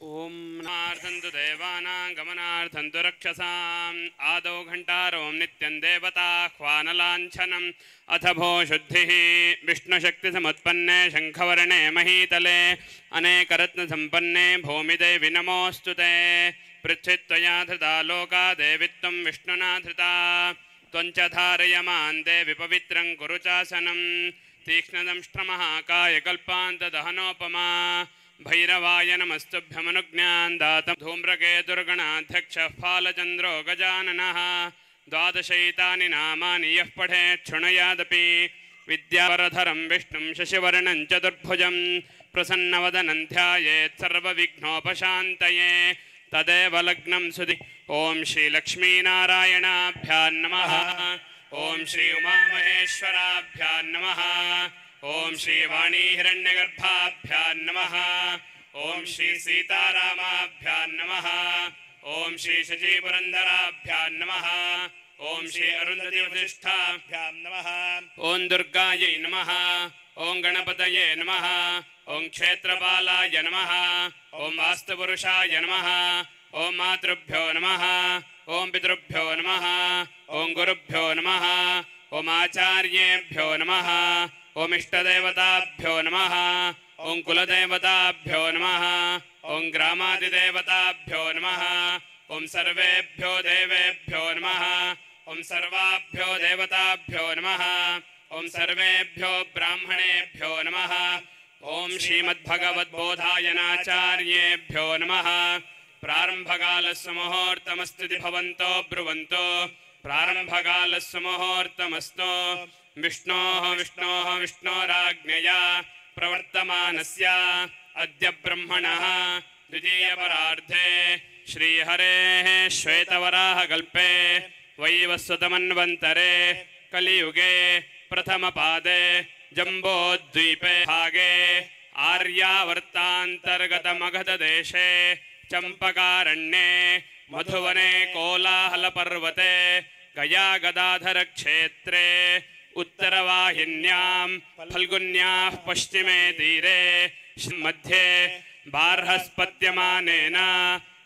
ओम नार्थन्तु देवानां गमनार्थन्तु रक्षसाम् आदौ घण्टारों नित्यं देवताह्वानलाञ्छनम् अथ भो शुद्धिः विष्णुशक्तिसमुत्पन्ने शङ्खवर्णे महीतले अनेकरत्नसम्पन्ने भूमिदेवि नमोऽस्तु ते पृथ्वीत्वया धृता लोका देवित्वं विष्णुना धृता त्वञ्च धारयमान् देवि पवित्रं कुरु चासनं तीक्ष्णदंष्ट्रमहाकायकल्पान्तदहनोपमा भैरवाय नमस्तुभ्यमनुज्ञान् दातं धूम्रकेतुर्गणाध्यक्षः फालचन्द्रो गजाननः द्वादशैतानि नामानि यः पठेत् शृणुयादपि विद्यावरधरं विष्णुं शशिवर्णं चतुर्भुजं प्रसन्नवदनं ध्यायेत् सर्वविघ्नोपशान्तये तदेव लग्नं सुधि ॐ श्रीलक्ष्मीनारायणाभ्यां नमः ॐ श्री उमामहेश्वराभ्यां नमः ओम श्री वाणी हिरण्यगर्भाभ्यां नमः ओम श्री सीतारामाभ्यां नमः ओम श्री शचीपुरन्दराभ्यां नमः ओम श्री अरुन्धती वसिष्ठाभ्यां नमः ओम दुर्गायै नमः ओम गणपतये नमः ओम क्षेत्रपालाय नमः ओम वास्तुपुरुषाय नमः ओम मातृभ्यो नमः ओम पितृभ्यो नमः ओम गुरुभ्यो नमः ओम आचार्येभ्यो नमः ओम इष्टदेवताभ्यो नमः ओम कुलदेवताभ्यो नमः ओम ग्रामादिदेवताभ्यो नमः ओम सर्वेभ्यो देवेभ्यो नमः ओम सर्वाभ्यो देवताभ्यो नमः ओम सर्वेभ्यो ब्राह्मणेभ्यो नमः ओम श्रीमद्भगवद्बोधायनाचार्येभ्यो नमः प्रारंभकालस्य मुहूर्तमस्ति भवन्तो ब्रुवन्तो प्रारंभकालस्य मुहूर्तमस्तु विष्णोः विष्णोराज्ञया प्रवर्तमानस्य अद्य ब्रह्मणः द्वितीयपरार्धे श्रीहरेः श्वेतवराहकल्पे वैवस्वतमन्वन्तरे कलियुगे प्रथमपादे जम्बोद्वीपे भागे आर्यावर्तान्तर्गतमगधदेशे चम्पकारण्ये मधुवने कोलाहलपर्वते गयागदाधरक्षेत्रे उत्तरवाहिन्यां फल्गुन्याः पश्चिमे तीरे मध्ये बार्हस्पत्यमानेन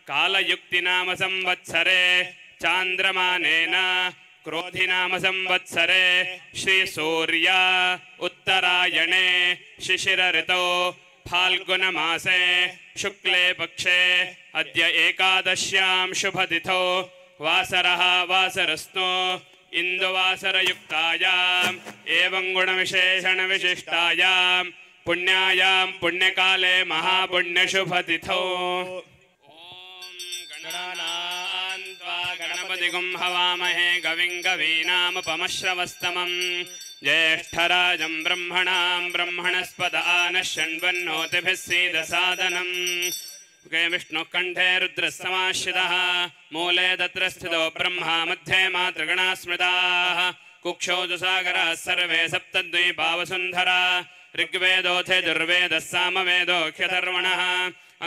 कालयुक्तिनाम संवत्सरे चान्द्रमानेन क्रोधिनाम संवत्सरे श्रीसूर्य उत्तरायणे शिशिरऋतौ फाल्गुनमासे शुक्ले पक्षे अद्य एकादश्यां शुभतिथौ वासरः वासरस्तु इन्दुवासरयुक्तायाम् एवं गुणविशेषणविशिष्टायां पुण्यायां पुण्यकाले महापुण्यशुभतिथौ गणपतिगुं हवामहे गविं गवीनामुपमश्रवस्तमं ज्येष्ठराजं ब्रह्मणां ब्रह्मणस्पद आनः शृण्वन्नोतिभिः सीदसादनम् विष्णुः कण्ठे रुद्रः समाश्रितः मूले तत्र स्थितो ब्रह्मा मध्ये मातृगणाः स्मृताः कुक्षौ दुसागराः सर्वे सप्तद्वीपावसुन्धरा ऋग्वेदोऽथ यजुर्वेदः सामवेदोऽख्यथर्वणः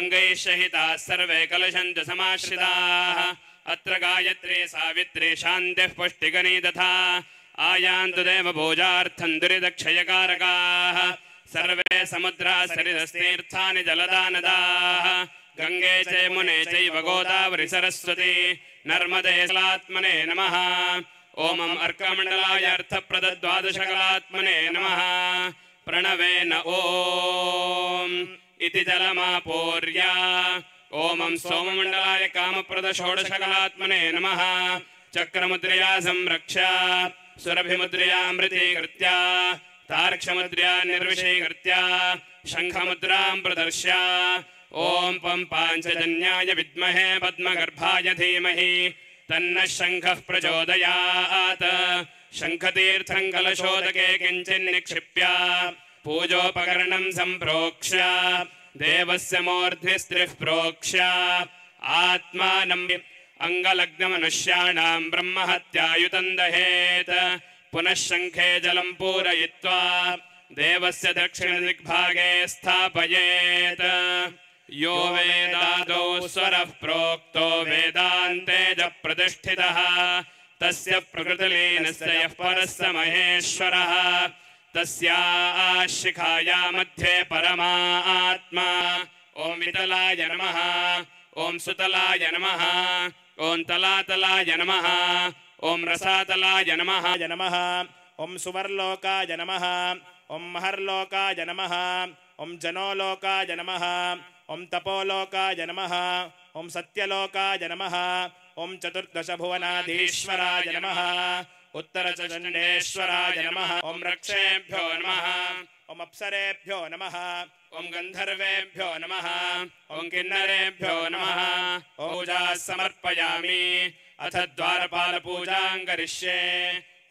अङ्गैः सहिताः सर्वे कलशन्तु समाश्रिताः अत्र गायत्री सावित्री शान्तिः पुष्टिगनी तथा आयान्तु देवपूजार्थं दुरितक्षयकारकाः सर्वे समुद्रा सरिदस्तीर्थानि जलदानदाः गंगे च यमुने चैव गोदावरी सरस्वती नर्मदे कलात्मने नमः ओमम् अर्कमण्डलाय अर्थप्रदद्वादशकलात्मने नमः प्रणवेन ॐ इति जलमापूर्य ओमं सोममण्डलाय कामप्रदषोडशकलात्मने नमः चक्रमुद्रया संरक्ष्य सुरभिमुद्रयामृतीकृत्य तार्क्षमुद्र्या निर्विशीकृत्य शङ्खमुद्रां प्रदर्श्य ॐ पं पाञ्चजन्याय विद्महे पद्मगर्भाय धीमहि तन्नः शङ्खः प्रचोदयात् शङ्खतीर्थं कलशोदके किञ्चिन्निक्षिप्य पूजोपकरणं सम्प्रोक्ष्य देवस्य मूर्ध्नि स्त्रिः प्रोक्ष्य आत्मानं अङ्गलग्नमनुष्याणां ब्रह्महत्यायुतं दहेत् पुनः शङ्खे जलं पूरयित्वा देवस्य दक्षिणदिग्भागे स्थापयेत् यो वेदादौ स्वरः प्रोक्तो वेदान्ते च प्रतिष्ठितः तस्य प्रकृतिलीनस्य यः परः स महेश्वरः तस्या शिखाया मध्ये परमात्मा ॐ वितलाय नमः ॐ सुतलाय नमः ॐ तलातलाय नमः ॐ रसातलाय नमः ॐ सुवर्लोकाय नमः ॐ महर्लोकाय नमः ॐ जनोलोकाय नमः ॐ तपोलोकाय नमः ॐ सत्यलोकाय नमः ॐ चतुर्दशभुवनाधीश्वराय नमः उत्तरचण्डेश्वराय नमः ॐ रक्षेभ्यो नमः ॐ अप्सरेभ्यो नमः ॐ गन्धर्वेभ्यो नमः ॐ किन्नरेभ्यो नमः ॐ पूजाः समर्पयामि अथ द्वारपालपूजां करिष्ये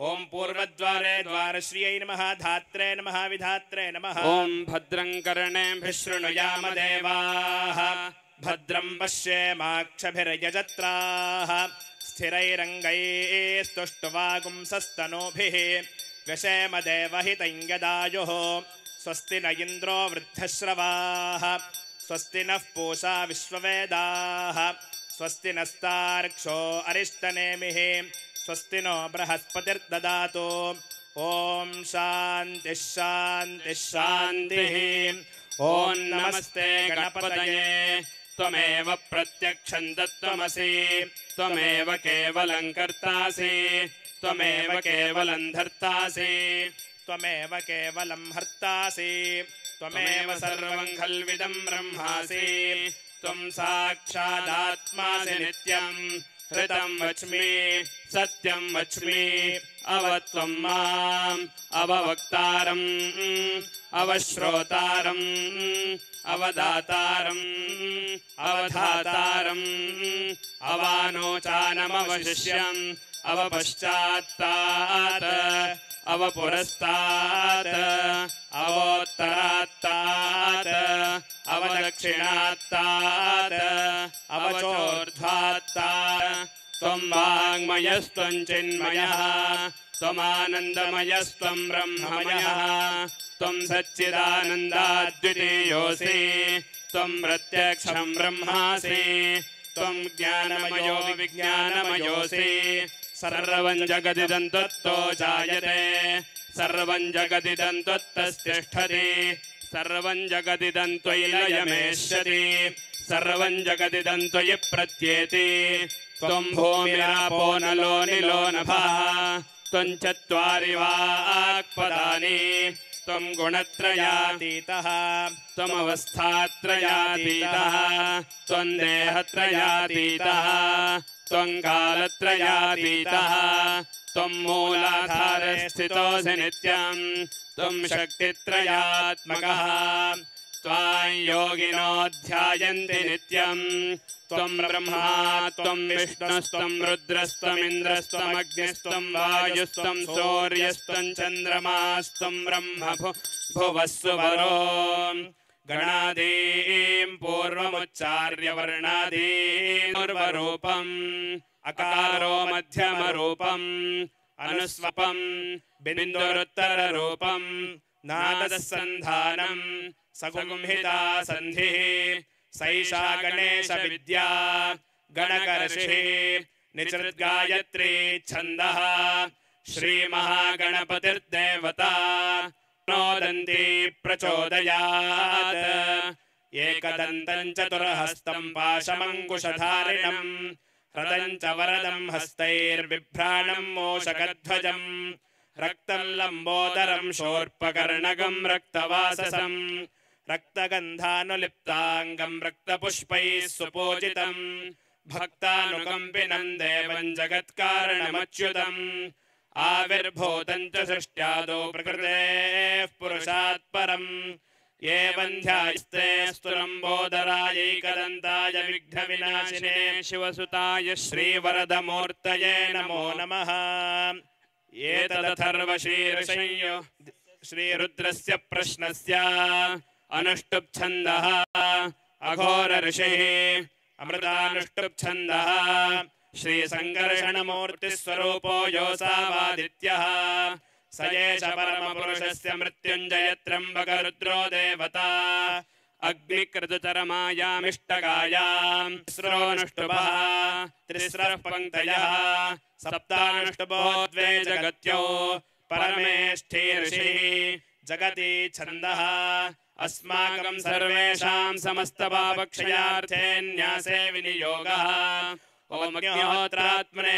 ॐ पूर्वद्वारे द्वारश्रियै नमः धात्रे नमः विधात्रे नमः ॐ भद्रं कर्णेभिः शृणुयाम देवाः भद्रं पश्येमाक्षभिर्यजत्राः स्थिरैरङ्गैस्तुष्टुवागुंसस्तनूभिः व्यशेम देवहितं यदायुः स्वस्ति न इन्द्रो वृद्धश्रवाः स्वस्ति नः पूषा विश्ववेदाः स्वस्ति नस्तार्क्ष्यो अरिष्टनेमिः स्वस्ति नो बृहस्पतिर्ददातु ॐ शान्तिः शान्तिः शान्तिः ॐ नमस्ते गणपतये त्वमेव प्रत्यक्षं तत्त्वमसि त्वमेव केवलं कर्तासि त्वमेव केवलं धर्तासि त्वमेव केवलं हर्तासि त्वमेव सर्वं खल्विदं ब्रह्मासि त्वं साक्षादात्मासि नित्यं हृतं वच्मि सत्यं वच्मि अवत्वं माम् अववक्तारम् अवश्रोतारम् अवदातारम् अवधातारम् अवानोचानमवशिष्यम् अवपश्चात्तात् अवपुरस्तात् अवोत्तरात्तात् अवदक्षिणात्तात् अवचोर्ध्वात्तात् त्वं वाङ्मयस्त्वं चिन्मयः त्वमानन्दमयस्त्वं ब्रह्ममयः त्वं सच्चिदानन्दाद्वितीयोऽसि त्वं प्रत्यक्षं ब्रह्मासि त्वं ज्ञानमयो विज्ञानमयोऽसि सर्वं जगदिदं त्वत्तो जायते सर्वं जगदिदं त्वत्तस्तिष्ठति सर्वं जगदिदं त्वयि लयमेष्यति सर्वं जगदिदं त्वयि प्रत्येति त्वं भूमिरापो नलो निलो नभः त्वं चत्वारि वाक्पदानि त्वं गुणत्रयातीतः त्वमवस्थात्रयातीतः त्वं देहत्रयातीतः त्वं कालत्रयातीतः त्वं मूलाधारे स्थितोऽसि नित्यं त्वं शक्तित्रयात्मकः त्वां योगिनो ध्यायन्ति नित्यं त्वं ब्रह्मा त्वं विष्णुस्त्वं रुद्रस्त्वमिन्द्रस्त्वमग्निस्त्वं वायुस्त्वं सूर्यस्त्वं चन्द्रमास्त्वं ब्रह्म भुवस्सुवरो गणादीं पूर्वमुच्चार्य वर्णादीर्वरूपम् अकारो मध्यमरूपम् अनुस्वपम् बिन्दुरुत्तररूपम् नादसन्धानम् सगुंहिता सन्धिः सैषा गणेशविद्या गणकर्षिः निचृद्गायत्री छन्दः श्रीमहागणपतिर्देवता नोदन्ती प्रचोदयात् एकदन्तं चतुर्हस्तं पाशमङ्कुशधारिणं हृदं च वरदं हस्तैर्बिभ्राणं मूषकध्वजं रक्तं लम्बोदरं शूर्पकर्णकं रक्तवाससं रक्तगन्धानुलिप्ताङ्गं रक्तपुष्पैः सुपूजितं भक्तानुकम्पिनं देवं जगत्कारणमच्युतम् आविर्भूतं च सृष्ट्यादौ प्रकृतेः पुरुषात् परम् एवं ध्यायस्ते स्तुलम्बोदरायैकदन्ताय विघ्नविनाशिने शिवसुताय श्रीवरदमूर्तये नमो नमः। एतदथर्वशीर्षयो श्रीरुद्रस्य प्रश्नस्य अनुष्टुप्छन्दः अघोरऋषिः अमृतानुष्टुप्छन्दः श्रीसङ्कर्षणमूर्तिस्वरूपो योऽसावादित्यः स एष परमपुरुषस्य मृत्युञ्जयत्र्यम्बकरुद्रो देवता अग्निकृतचरमायामिष्टकायां तिस्रोऽनुष्टुपः त्रिस्रः पङ्क्तयः सप्तानुष्टुपो द्वे जगत्यो परमेष्ठी ऋषिः जगति छन्दः अस्माकं सर्वेषां समस्तपापक्षयार्थे न्यासे विनियोगः ओम अग्निहोत्रात्मने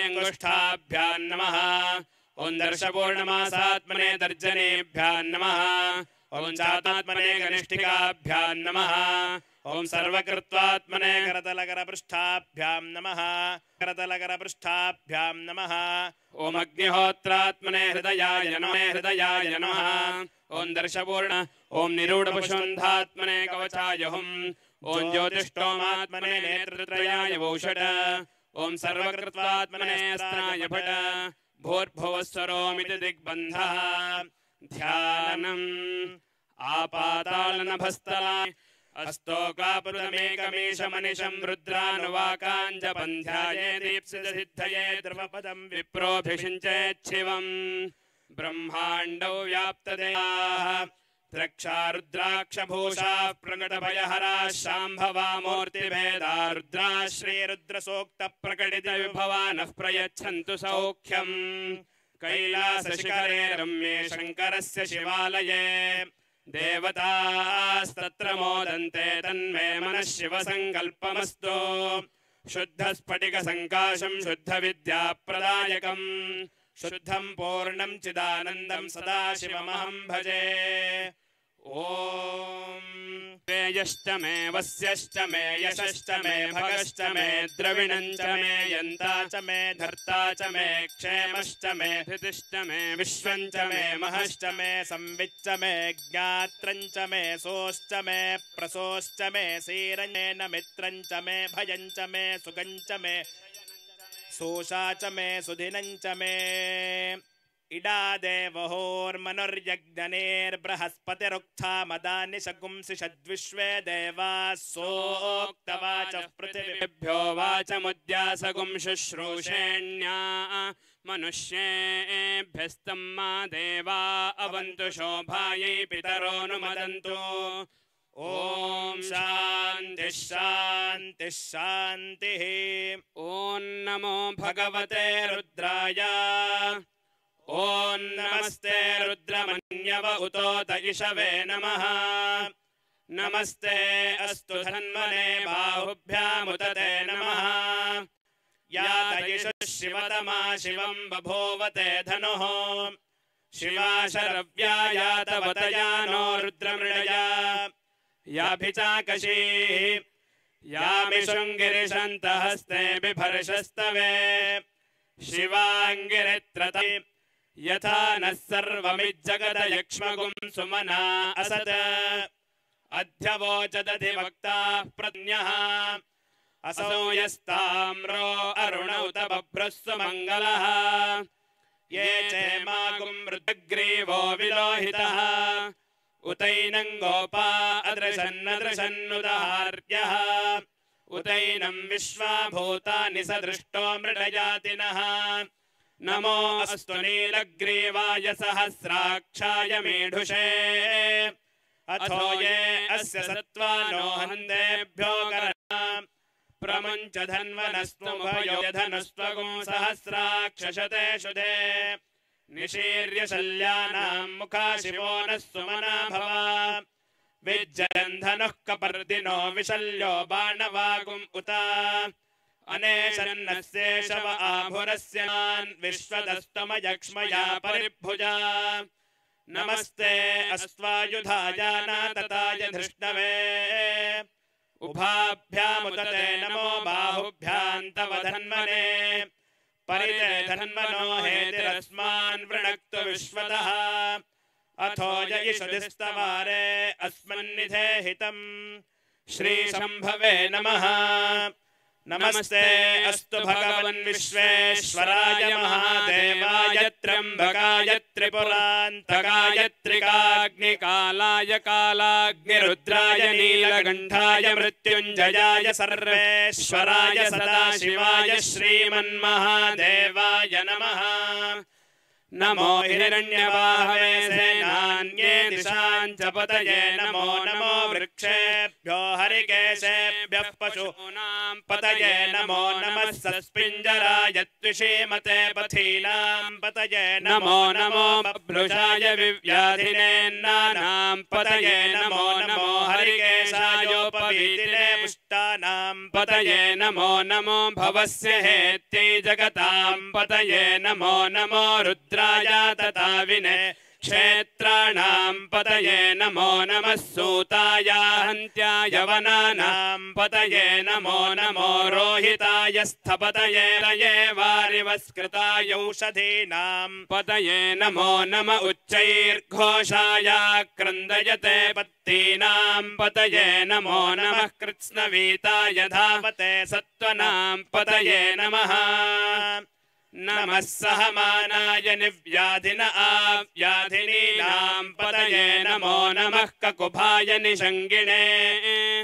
अंगुष्ठाभ्यां नमः ओम दर्शपूर्णमासात्मने तर्जनीभ्यां नमः ओम चातात्मने कनिष्ठिकाभ्यां नमः ओम सर्वकृत्वात्मने करतलकरपृष्ठाभ्यां नमः करतलकरपृष्ठाभ्यां नमः ओम अग्निहोत्रात्मने हृदयाय नमः ओम दर्शपूर्ण ओम निरूढपशुन्धात्मने कवचाय हुम् ओम ज्योतिष्ठोमात्मने नेत्रत्रयाय वौषट ओम सर्वकृत्वात्मने अस्त्राय भट भूर्भुवस्वरोमिति दिग्बन्धः ध्यानम् आपातालनभस्तलाय अस्तोकापुरमेकमीशमनिशं रुद्रानुवाकाञ्जपन्ध्याये दीप्सितसिद्धये ध्रुवपदं विप्रोऽभिषिञ्चेच्छिवम् ब्रह्माण्डौ व्याप्तदेहाः द्रक्षा रुद्राक्षभूषा प्रकटभयहरा शाम्भवा मूर्तिभेदा रुद्रा श्रीरुद्रसूक्तप्रकटितविभवा नः प्रयच्छन्तु सौख्यम् कैलासशिखरे रम्ये शङ्करस्य शिवालये देवतास्तत्र मोदन्ते तन्मे मनः शिवसङ्कल्पमस्तु शुद्धस्फटिकसङ्काशं शुद्धविद्याप्रदायकम् शुद्धं पूर्णं चिदानन्दं सदाशिवमहं भजे ओम वेयश्च मे वस्यश्च मे यशश्च मे भगश्च मे द्रविणञ्च मे यन्ता च मे धर्ता च मे क्षेमश्च मे धृतिश्च मे विश्वञ्च मे महश्च मे संविच्च मे ज्ञात्रञ्च मे सोश्च मे प्रसोश्च मे सीरञ्च मित्रञ्च मे भयञ्च मे सुगञ्च मे सोषा च मे सुधिनञ्च मे इडा देवहोर्मनुर्यज्ञनेर्बृहस्पतिरुक्था मदानि शगुंसि षद्विश्वे देवाः सोक्तवाचः पृथिवीभ्यो वाचमुद्यासगुं शुश्रूषेण्या मनुष्येभ्यस्तं मा देवा अवन्तु शोभायै पितरोऽनुमदन्तु ओम शांति शांति शांतिः ओम नमो भगवते रुद्राय ओम नमस्ते रुद्रमन्यव उतोत इषवे नमः नमस्ते अस्तु धन्वने बाहुभ्यामुत ते नमः यातयिषु शिवतमा शिवं बभूवते धनुः शिवा शरव्या यातवतया नो रुद्रमृडया याभिचाकशीः यामिशृङ्गिरिशन्तहस्ते बिभर्षस्तवे शिवाङ्गिरित्रते यथा नः सर्वमिज्जगदयक्ष्मगुं सुमना असत् अध्यवोचदधिवक्ता प्रज्ञः असौ यस्ताम्रो अरुणौत बभ्रस्सु मङ्गलः ये चेमागुं मृतग्रीवो विलोहितः उतैनं गोपा अदृशन्नदृशन्नुदाहार्यः उतैनं विश्वाभूतानि सदृष्टो मृडयातिनः नमो अस्तु नीलग्रीवाय सहस्राक्षाय मेढुषे अथो ये अस्य सत्त्वानो हन्देभ्यो करणा प्रमुञ्च धन्वनस्त्वमुभयो यधनस्त्वगुं सहस्राक्षशते शुधे निशीर्य शल्यानां मुखा शिवो नः सुमना भवा विज्जयन्धनुः कपर्दिनो विशल्यो बाणवागुम् उता अनेशन्नस्येषव आभुरस्यान् विश्वदस्तमयक्ष्मया परिभुजा नमस्ते अस्त्वायुधायानातताय धृष्णवे उभाभ्यामुदते नमो बाहुभ्यां तव धन्वने परिते धन्वनो हेतिरस्मान् वृणक्तु विश्वतः अथो ययिषुधिस्तवारे अस्मन्निधे हितम् श्रीशम्भवे नमः नमस्ते अस्तु भगवन् विश्वेश्वराय महादेवाय त्र्यम्बकाय त्रिपुरान्तकाय त्रिकाग्निकालाय कालाग्निरुद्राय नीलकण्ठाय मृत्युञ्जयाय सर्वेश्वराय सदाशिवाय श्रीमन्महादेवाय नमः नमो हिरण्यबाहवे सेनान्ये दिशां च पतये नमो नमो वृक्षेभ्यो हरिकेशेभ्यः पशूनां पतये नमो नमः सस्पिञ्जराय त्विषीमते पथीनां पतये नमो नमो बभ्रुषाय विव्याधिनेन्नानां पतये नमो नमो हरिकेशायोपवीतिने पुष्टानां पतये नमो नमो भवस्य हेत्यै जगतां पतये नमो नमो रुद्राय तताविने क्षेत्राणां पतये नमो नमः सूताय हन्त्याय वनानां पतये नमो नमो रोहिताय स्थपतये रये वारिवस्कृताय औषधीनां पतये नमो नम उच्चैर्घोषाय क्रन्दयते पत्तीनां पतये नमो नमः कृत्स्नवीताय धावते सत्त्वनां पतये नमः नमः सहमानाय निव्याधिन आव्याधिनीनां पतये नमो नमः ककुभाय निषङ्गिणे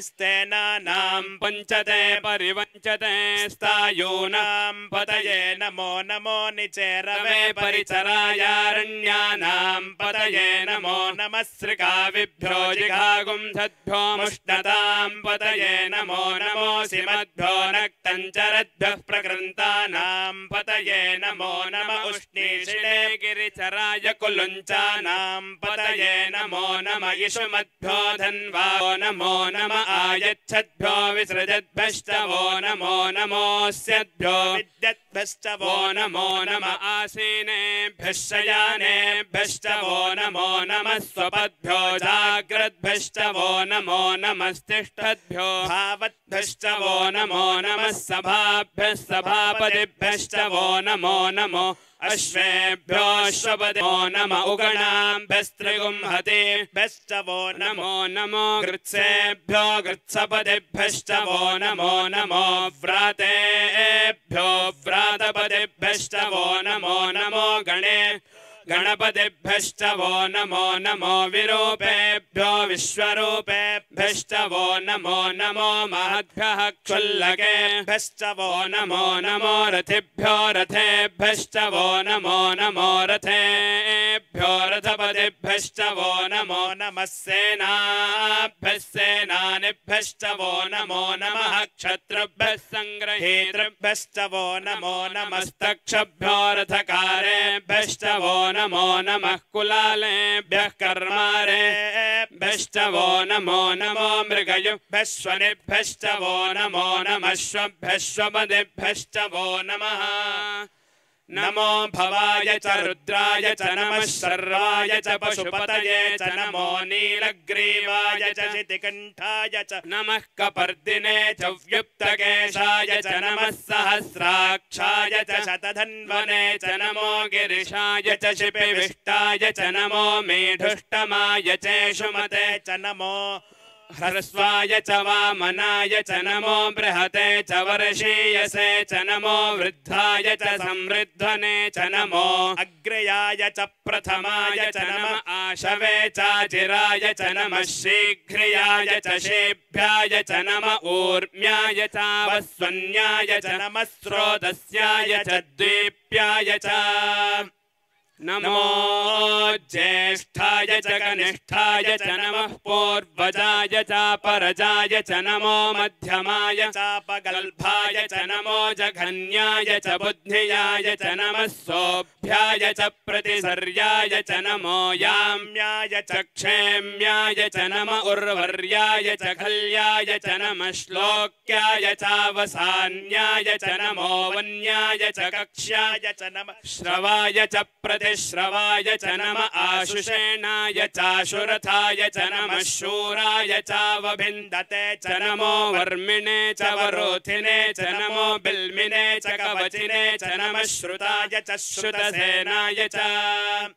स्तेनानां पञ्चते परिवञ्चते स्तायूनां पतये नमो नमो निचेरवे परिचरायारण्यानां पतये नमो नमः श्रिकाविभ्यो जिघागुंसद्भ्यो मुष्णतां पतये नमो नमो सिमद्भ्यो नक्तञ्चरद्भ्यः प्रकृन्तानां पतये नमो नम उष्णीषिणे गिरिचराय कुलुञ्चानां पतये नमो नम इषुमद्भ्यो धन्वाो नमो नम आयच्छद्भ्यो विसृजद्भ्यश्च वो नमो नमोऽस्यद्भ्यो विद्यद्भ्यश्च वो नमो नम आसीनेभ्यः शयानेभ्यश्च वो नमो नमः स्वपद्भ्यो जाग्रद्भ्यश्च वो नमो नमस्तिष्ठद्भ्यो भावद्भ्यश्च वो नमो नमः सभाभ्यः सभापतिभ्यश्च वो नमो नमो अश्वेभ्योऽश्वपदे नम उगणाभ्यस्त्रिगुंहतेभ्यश्च वो नमो नमो गृत्सेभ्यो गृत्सपदेभ्यश्च वो नमो व्रातेभ्यो व्रातपदेभ्यश्च वो नमो गणपतिभ्यश्च वो नमो विरूपेभ्यो विश्वरूपेभ्यश्च वो नमो महद्भ्यः क्षुल्लकेभ्यश्च वो नमो रथिभ्यो रथेभ्यश्च वो नमो रथेभ्यो रथपतिभ्यश्च वो नमो नमः सेनाभ्यः सेनानिभ्यश्च वो नमो नमः क्षत्रुभ्यः सङ्ग्रहेतृभ्यश्च वो नमो नमस्तक्षभ्यो रथकारेभ्यश्च वो नमो नमः कुलालेभ्यः कर्मारेभ्यश्च वो नमो मृगयुभ्यश्वनिभ्यश्च वो नमो नमश्वभ्यश्वपदेभ्यश्च वो नमः नमो भवाय च रुद्राय च नमः शर्वाय च पशुपतये च नमो नीलग्रीवाय च शितिकण्ठाय च नमः कपर्दिने च व्युक्तकेशाय च नमः सहस्राक्षाय च शतधन्वने च नमो गिरिशाय च शिपिविष्टाय च नमो मेढुष्टमाय चेषुमते च नमो ह्रस्वाय च वामनाय च नमो बृहते च वर्षीयसे च नमो वृद्धाय च समृद्धने च नमो अग्रयाय च प्रथमाय च नम आशवे चाचिराय च नमः शीघ्रियाय च शेभ्याय च नम ऊर्म्याय चावस्वन्याय च नमः स्रोतस्याय च द्वीप्याय च नमो ज्येष्ठाय च कनिष्ठाय च नमः पूर्वजाय च परजाय च नमो मध्यमाय चापगल्भाय च नमो जघन्याय च बुद्धियाय च नमः सोऽभ्याय च प्रतिसर्याय च नमो याम्याय च क्षेम्याय च नम उर्वर्याय च खल्याय च नमः श्लोक्याय चावसान्याय च नमो वन्याय च कक्ष्याय च नमः श्रवाय च श्रवाय च नम आशुषेणाय चाशुरथाय च नमः शूराय चावभिन्दते च नमो वर्मिणे च वरोथिने च नमो बिल्मिने च कवचिने च नमः श्रुताय च श्रुतसेनाय च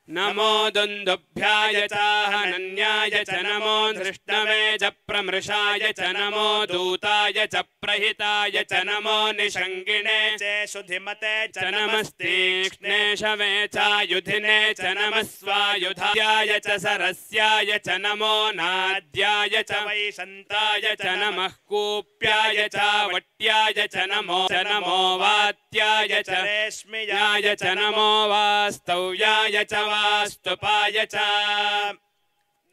नमो दुन्दुभ्याय च हनन्याय च नमो धृष्णवे च प्रमृषाय च नमो दूताय च प्रहिताय च नमो निषङ्गिणे च सुधिमते च नमस्तीक्ष्णे शवे चायुधिने च नमः स्वायुधाय च सरस्याय च नमो नाद्याय च वैशन्ताय च नमः कूप्याय च वट्याय च नमो वात्याय च रेश्म्याय च नमो वास्तव्याय च वास्तुपाय च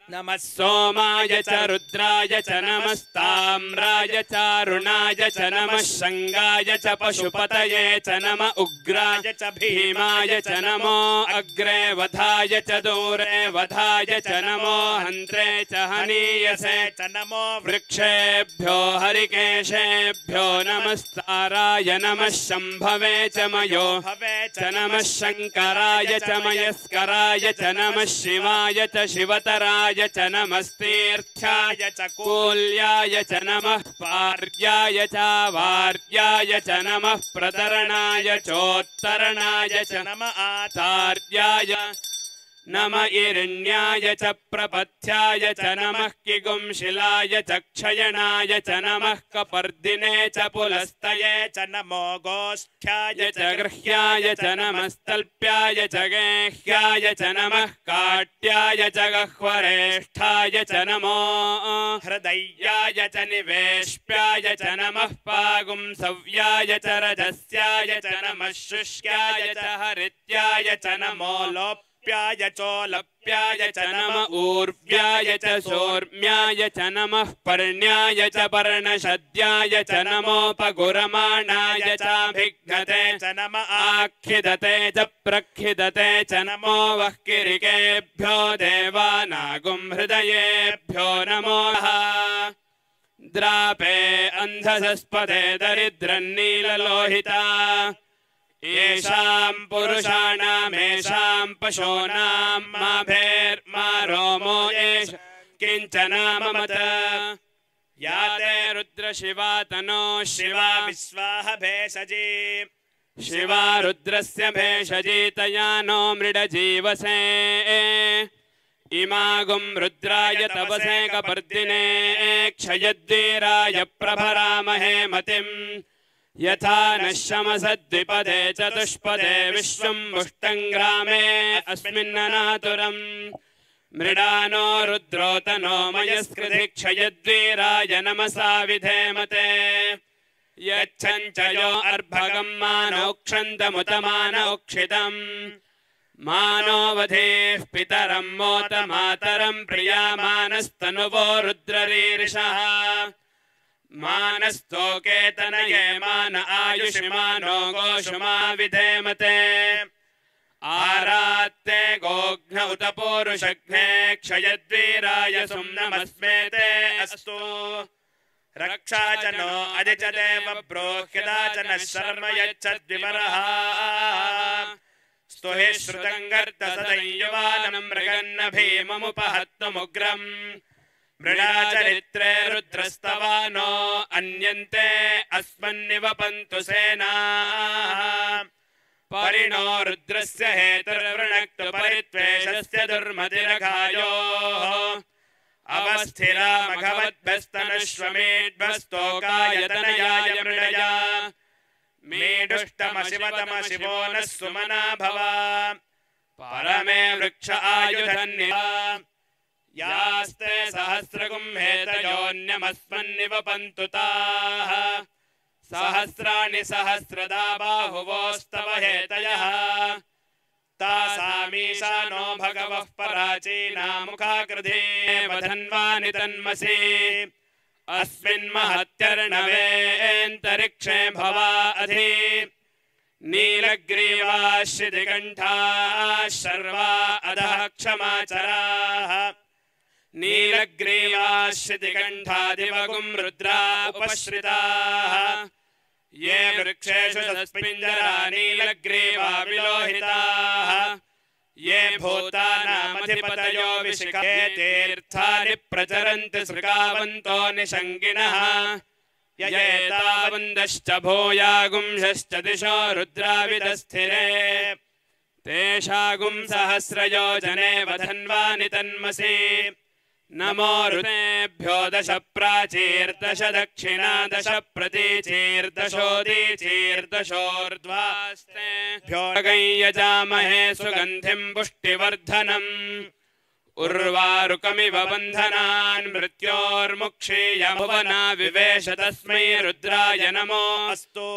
नमः सोमाय च रुद्राय च नमस्ताम्राय च अरुणाय च नमः शङ्गाय च पशुपतये च नम उग्राय च भीमाय च नमो अग्रे वधाय च दूरे वधाय च नमो हन्त्रे च हनीयसे च नमो वृक्षेभ्यो हरिकेशेभ्यो नमस्ताराय नमः शम्भवे च मयो भवे च नमः शङ्कराय च मयस्कराय च नमः शिवाय च शिवतराय च नमस्तीर्थ्याय च कूल्याय च नमः पार्याय च वार्याय च नमः प्रतरणाय चोत्तरणाय च नम आचार्याय नम इरण्याय च प्रपथ्याय च नमः किगुंशिलाय च क्षयणाय च नमः कपर्दिने च पुलस्तये च नमो गोष्ठ्याय च गृह्याय च नमस्तल्प्याय च गेह्याय च नमः काट्याय च गह्वरेष्ठाय च नमो हृदयाय च निवेश्प्याय च नमः पागुंसव्याय च रजस्याय च नमः शुष्याय च हरित्याय च नमो लोप्याय चोलप्याय च नम ऊर्व्याय च सोर्म्याय च नमः पर्ण्याय च पर्णशद्याय च नमोपगुरमाणाय चाभिघ्नते च नम आखिदते च प्रखिदते च नमो वह्किरिकेभ्यो देवानागुं हृदयेभ्यो नमो द्रापे अन्धसस्पदे दरिद्रन्नीललोहिता येषां पुरुषाणामेषां पशूनां मा भेर्मा रोमो येष किञ्चनाममत या ते रुद्रशिवा तनो शिवा विश्वाह भेषजी शिवा रुद्रस्य भेषजी तया नो मृडजीवसे इमागुं रुद्राय तपसे कपर्दिने क्षयद्वीराय प्रभरामहे मतिम् यथा नश्यमसद्विपदे चतुष्पदे विश्वं मुष्टङ्ग्रामे अस्मिन्ननातुरम् मृडानो रुद्रोतनो मयस्कृति क्षयद्वीराय नमसा विधेमते यच्छञ्चयो अर्भगं मानोक्षन्तमुतमानोक्षितम् मानो वधेः पितरं मोत मातरं प्रियामानस्तनुवो रुद्ररीरिषः मानस्तोकेतनये मान आयुषिमानो गोषुमा विधेमते आरात्ते गोघ्न उत पूरुषघ्ने क्षयद्वीराय सुम्नमस्मेते अस्तु रक्षा च नो अदिच देव प्रोह्यता च नः शर्म यच्छद्विवरः स्तुहि श्रुतङ्गर्तसदय्यवानं मृगन्न भीममुपहत्तमुग्रम् मृडाचरित्रे रुद्रस्तवानो अन्यन्ते अस्मन्निवपन्तु सेनाः परिणो रुद्रस्य हेतुर्वृणक्तु परित्वेषस्य दुर्मतिरघायोः अवस्थिरा मघवद्भस्तनुष्वमेड्भस्तोकायतनयाय मृडया मेडुष्टमशिवतमशिवो नः सुमना भवा परमे वृक्ष आयुधन्या यास्ते सहस्रगुं हेतयोऽन्यमस्मन्निवपन्तु ताः सहस्राणि सहस्रदा बाहुवोस्तव हेतयः तासामीशानो भगवः पराचीना मुखाकृधे वधन्वानि तन्मसि अस्मिन्महत्यर्णवेऽन्तरिक्षे भवा अधि नीलग्रीवाश्रितिकण्ठाः शर्वा अधः क्षमाचराः नीलग्रीवाश्रितिकण्ठादिवगुं रुद्रा उपश्रिताः ये वृक्षेषु सस्पिञ्जरा नीलग्रीवा विलोहिताः ये भूतानामधिपतयो विशिखे तीर्थानि प्रचरन्ति सृगावन्तो निषङ्गिणः ययेतावन्दश्च भूयागुंशश्च दिशो रुद्राविदस्थिरे तेषागुं सहस्रयोजने वधन्वानि तन्मसि नमो ऋतेभ्यो दश प्राचीर्दश दक्षिणा दश प्रतीचीर्दशोदीचीर्दशोर्ध्वास्तेभ्यो यजामहे सुगन्धिं पुष्टिवर्धनम् उर्वारुकमिव बन्धनान् मृत्योर्मुक्षीयभुवना विवेश तस्मै रुद्राय नमो अस्तु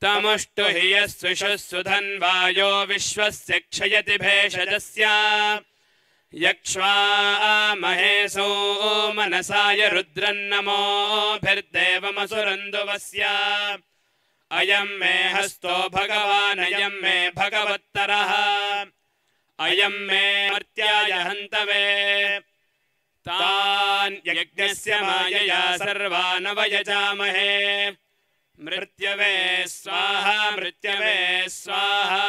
तमुष्टु हि यस्विषः सुधन्वायो विश्वस्य क्षयति भेषजस्य यक्ष्वामहे सोमनसाय रुद्रन्नमोभिर्देवमसुरन्दुवस्य अयं मे हस्तो भगवान् अयं मे भगवत्तरः अयं मे मर्त्याय हन्तवे तान् यज्ञस्य मायया सर्वान् वयजामहे मृत्यवे स्वाहा मृत्यवे स्वाहा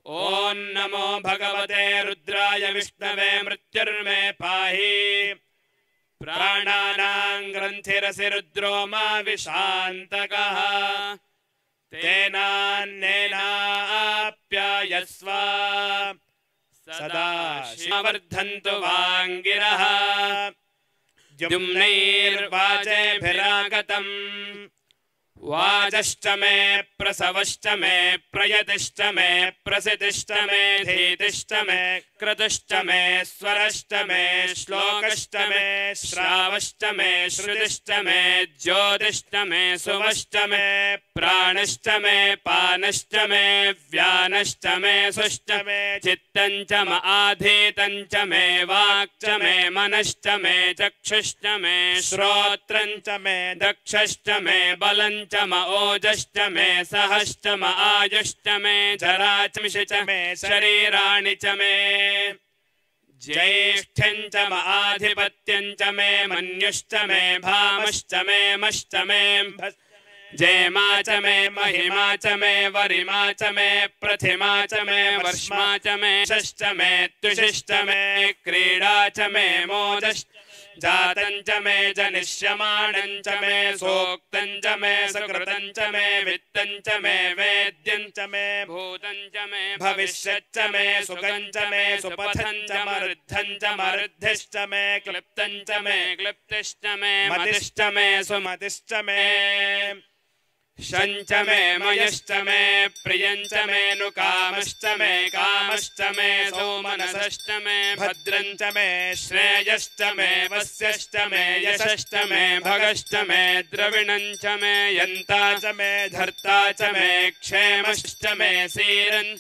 ॐ नमो भगवते रुद्राय विष्णवे मृत्युर्मे पाहि प्राणानां ग्रन्थिरसि रुद्रो मा विशान्तकः तेनान्नेनाप्यायस्व सदा वर्धन्तु वाङ्गिरः द्युम्नैर्वाचेभिरागतम् वाजश्च मे प्रसवश्च मे प्रयतिश्च मे प्रसितिश्च मे धीतिश्च मे क्रतुश्च मे स्वरश्च मे श्लोकश्च मे श्रावश्च मे श्रुतिश्च मे ज्योतिश्च मे सुवश्च मे प्राणश्च मे पानश्च मे व्यानश्च मे सुश्च मे चित्तञ्च म आधीतञ्च मे वाक्च मे मनश्च मे चक्षुश्च मे श्रोत्रञ्च मे दक्षश्च मे बलञ्च म ओजश्च मे सहश्च म आयुश्च मे जराचमिषि च मे शरीराणि च मे ज्येष्ठ्यञ्च म आधिपत्यञ्च मे मन्युश्च मे भामश्च मे मश्च मे जयमा च मे महिमा च मे वरिमा च मे प्रथिमा च मे वर्ष्मा च मे शश्च मे तुषिश्च मे क्रीडा च मे मोदश्च जातं च मे जनिष्यमाणं च मे सोक्तं च मे सुकृतं च मे वित्तं च मे वेद्यं च मे भूतं च मे भविष्यच्च मे सुखं च मे सुपथं च मरुद्धिश्च मे क्लिप्तं च मे क्लिप्तिश्च मे मतिश्च मे सुमतिश्च मे शञ्च मे मयश्च मे प्रियञ्च मे नुकामश्च मे कामश्च मे सौमनसश्च मे भद्रञ्च मे श्रेयश्च मे वस्यश्च मे यशश्च मे भगश्च मे द्रविणञ्च मे यन्ता च मे धर्ता च मे क्षेमश्च मे सीरन्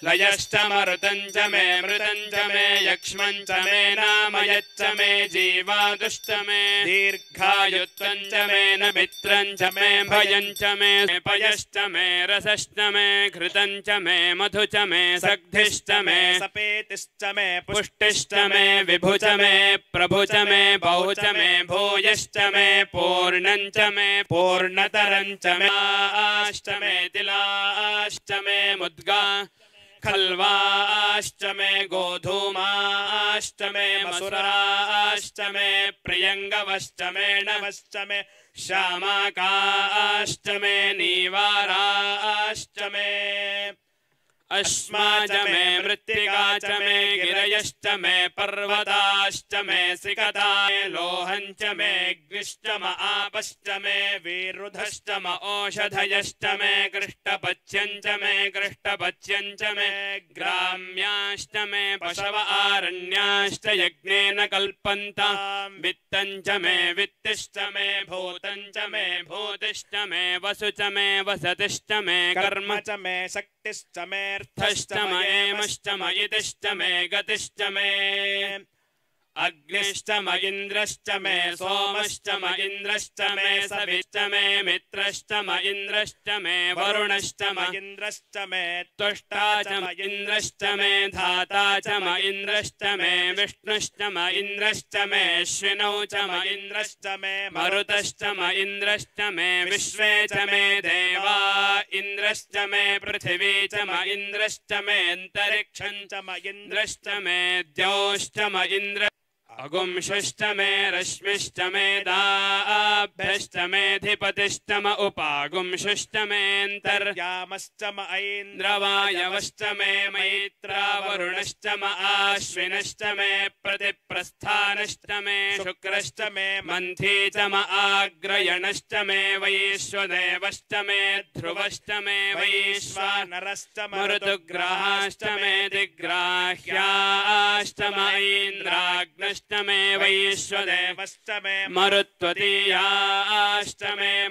लयश्च मरुतञ्च मे मृतञ्च मे यक्ष्मञ्च मे नामयच्च मे जीवादुश्च मे दीर्घायुत्वञ्च मे नमित्रञ्च मे भयञ्च मे पयश्च मे रसश्च मे घृतञ्च मे मधु च मे सग्धिश्च मे सपेतिश्च मे पुष्टिश्च मे विभु च मे प्रभु च मे बहु च मे भूयश्च मे पूर्णञ्च मे पूर्णतरञ्च मे आश्च मे तिलाश्च मे मुद्गा खल्वाश्च मे गोधूमाश्च मे मसुराश्च मे प्रियङ्गवश्च मे नवश्च मे श्यामाकाश्च मे नीवाराश्च मे अश्मा च मे मृत्तिका च मे गिरयश्च मे पर्वताश्च मे सिकता लोहञ्च मे अग्निश्च म आपश्च मे विरुधश्च म ओषधयश्च मे कृष्टपच्यञ्च मे कृष्टपच्यञ्च मे ग्राम्याश्च मे पशव आरण्याश्च यज्ञेन कल्पन्तां वित्तञ्च मे वित्तिश्च मे भूतञ्च मे भूतिश्च मे वसु च मे वसतिश्च मे कर्म च मे शक्तिश्च मे अर्थश्च मयेमश्च मयितिश्च मे गतिश्च मे अग्निश्च म इन्द्रश्च मे सोमश्च म इन्द्रश्च मे सविश्च मे मित्रश्च म इन्द्रश्च मे वरुणश्च म इन्द्रश्च मे त्वष्टा च म इन्द्रश्च मे धाता च म इन्द्रश्च मे विष्णुश्च म इन्द्रश्च मे अश्विनौ च म इन्द्रश्च मे मरुतश्च म इन्द्रश्च मे विश्वे च मे देवा इन्द्रश्च मे पृथिवी च म इन्द्रश्च मे अन्तरिक्षं च म इन्द्रश्च मे द्यौश्च म इन्द्र अगुंशिष्टमे रश्मिष्टमे दाभ्यष्टमेऽधिपतिष्टम उपागुंशिष्टमेऽन्तर्यामश्चम ऐन्द्रवायवश्चमे मैत्रावरुणश्चम आश्विनश्चमे प्रतिप्रस्थानश्चमे शुक्रश्चमे मन्थी चम आग्रयणश्चमे वैश्वदेवश्चमे ध्रुवश्चमे वैश्वानरश्चम ऋतुग्राहाश्चमे दिग्राह्याश्चम ऐन्द्राग्नश्चमे वैश्वदेवश्चमे मरुत्वतीयाश्चमे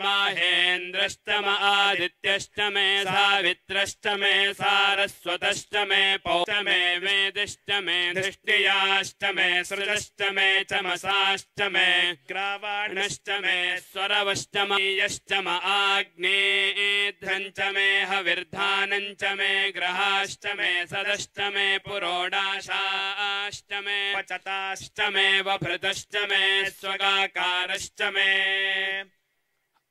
माहेन्द्रश्चम आदित्यश्चमे सावित्रश्चमे सारस्वतश्चमे पौचमे वेदिश्चमे धृष्टियाश्चमे सृजश्चमे चमसाश्चमे ग्रावाणश्चमे स्वरवश्चमयश्चम आग्नेध्रञ्चमे हविर्धानञ्चमे ग्रहाश्चमे सदश्चमे पुरोडाशाश्चमे पचताश्चमे वभृतश्चमे स्वगाकारश्चमे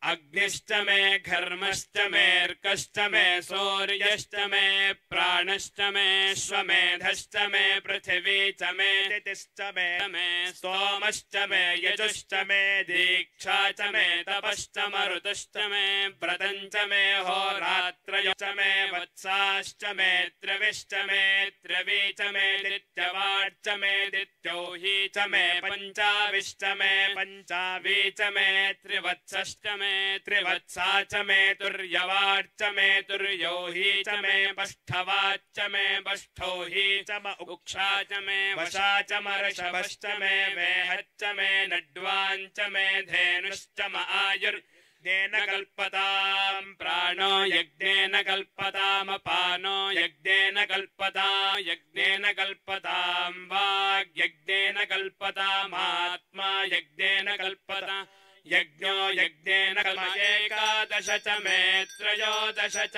अग्निश्चमे घर्मश्चमेऽर्कश्चमे सूर्यश्चमे प्राणश्चमे श्वमेधश्चमे पृथिवी चमे तिथिश्चमे सोमश्चमे यजुश्चमे दीक्षा चमे तपश्चम ऋतुश्चमे व्रतञ्चमे होरात्रयश्चमे वत्साश्चमे त्रिविश्चमे त्रिवीचमे दित्यवाच्चमे दित्योही चमे पञ्चाविश्चमे पञ्चावीचमे त्रिवत्सश्चमे त्रिवत्सा च मे तुर्यवाच्च मे तुर्योही च मे पष्ठवाच्च मे पष्ठोही च म उक्षा च मे वशा च मर्षभश्च मे वेहच्च मे नड्वाञ्च मे धेनुश्च म आयुर्यज्ञेन कल्पतां प्राणो यज्ञेन कल्पतामपानो यज्ञेन कल्पतां वाग्यज्ञेन कल्पतामात्मा यज्ञेन कल्पता यज्ञो यज्ञेन एकादश च मे त्रयोदश च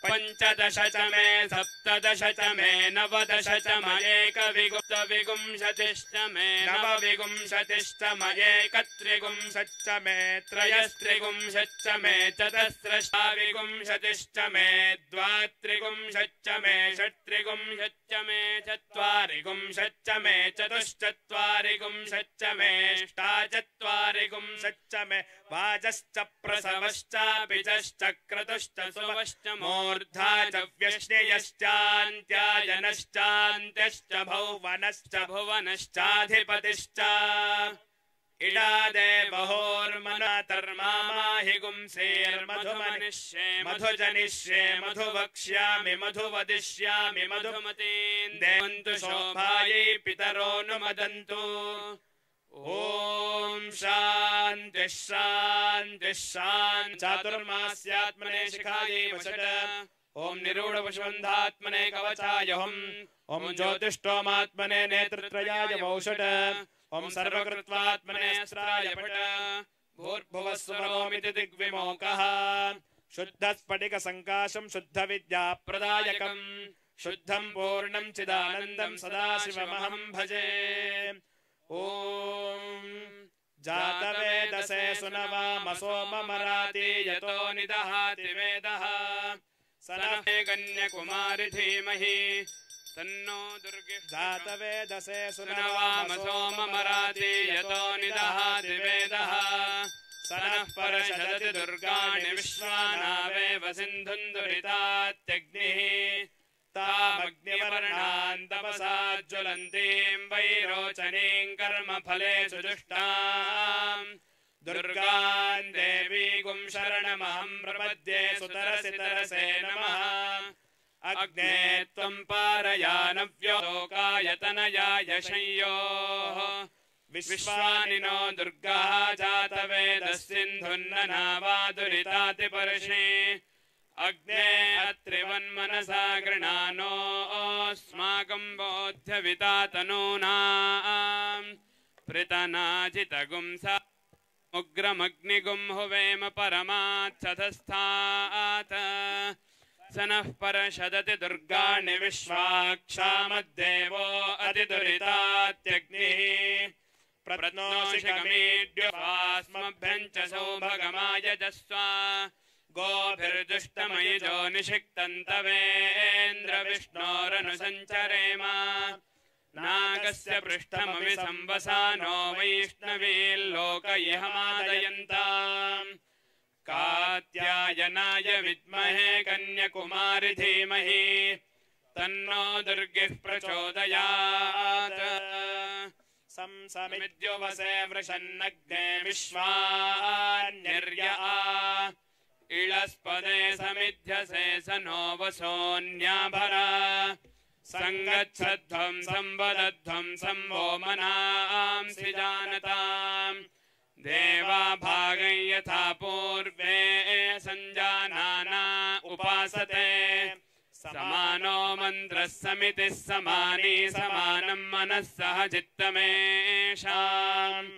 पञ्चदश च मे सप्तदश च मे नवदश च म एकविंशतिश्च मे नवविंशतिश्च म एकत्रिंशच्च मे त्रयस्त्रिंशच्च मे चतस्रष्टाविंशतिश्च मे द्वात्रिंशच्च मे षट्त्रिंशच्च मे चत्वारिंशच्च मे चतुश्चत्वारिंशच्च मे अष्टाचत्वारिंशच्च मे वाजश्च प्रसवश्चापि च क्रतुश्च सुवश्च मूर्धा च व्यश्नयश्चान्त्यायनश्चान्त्यश्च भुवनश्च भुवनश्चाधिपतिश्च इडादे बहोर्मनातर्माहि गुंसेर्मधुमनिष्ये मधुजनिष्ये मधुवक्ष्यामि मधुवदिष्यामि मधुमतीन् देवन्तु शोभायै पितरो नुमदन्तु ॐ शान्तिः शान्तिः शान्तिः चातुर्मास्यात्मने शिखायै वषट् ॐ निरूढवशबन्धात्मने कवचाय हुम् ॐ ज्योतिष्ठोमात्मने नेत्रत्रयाय वौषट् ॐ सर्वकृत्वात्मने अस्त्राय पट् भूर्भुवः स्वरोमिति दिग्विमोकः शुद्धस्फटिकसङ्काशं शुद्धविद्याप्रदायकं शुद्धं पूर्णं चिदानन्दं सदाशिवमहं भजे ॐ जातवेदसे सुनवामसो ममराति यतो निदहाति वेदः स नः कन्याकुमारी धीमहि तन्नो दुर्गे जातवेदसे सुनवामसो ममराति यतो निदहाति वेदः स नः परषदति दुर्गाणि विश्वानावेव सिन्धुं दुरितात्यग्निः तामग्निवर्णान् तपसा ज्वलन्तीं वैरोचनीं कर्मफलेषु जुष्टां दुर्गान् देवीं शरणमहं प्रपद्ये सुतरसि तरसे नमः अग्ने त्वं पारयानव्यो लोकायतनयाय शय्योः विश्वानिनो दुर्गाः जातवेदस्सिन्धुन्ननावादुरितातिपर्षि अग्ने अत्रिवन्मनसा गृणानोऽस्माकं बोध्यविता तनूनां पृतनाजितगुं सा उग्रमग्निगुं हुवेम परमाच्छतस्थात् स नः परषदति दुर्गाणि विश्वाक्षामद्देवो अतिदुरितात्यग्निः प्रत्नोषिकमीड्यवास्मभ्यं च सौभगमायजस्व गोभिर्जुष्टमयिजो निषिक्तं तवेन्द्र विष्णोरनुसञ्चरेम नागस्य पृष्ठमपि संवसानो वैष्णवील्लोक इह मादयन्ताम् कात्यायनाय विद्महे कन्याकुमारी धीमहि तन्नो दुर्गिः प्रचोदयात् संसमिद्युवसे वृषन्नग्ने विश्वान्यर्या इळस्पदे समिध्यसे स नो वसोऽन्याभरा संगच्छध्वं संवदध्वं संवो मनांसि जानताम् देवा भागं यथा पूर्वे संजानाना उपासते समानो मन्त्रः समितिः समानी समानं मनः सह चित्तमेषाम्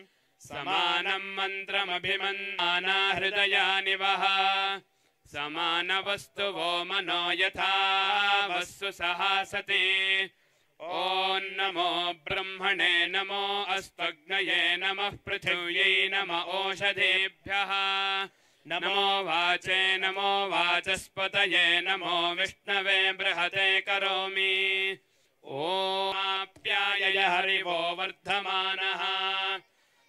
समानं मन्त्रमभिमन्नाना हृदयानि वः समानवस्तुवो मनो यथा वस्तु सहासति ॐ नमो ब्रह्मणे नमो अस्त्वग्नये नमः पृथिव्यै नम ओषधेभ्यः नमो वाचे नमो वाचस्पतये नमो विष्णवे बृहते करोमि ॐ आप्यायय हरिवो वर्धमानः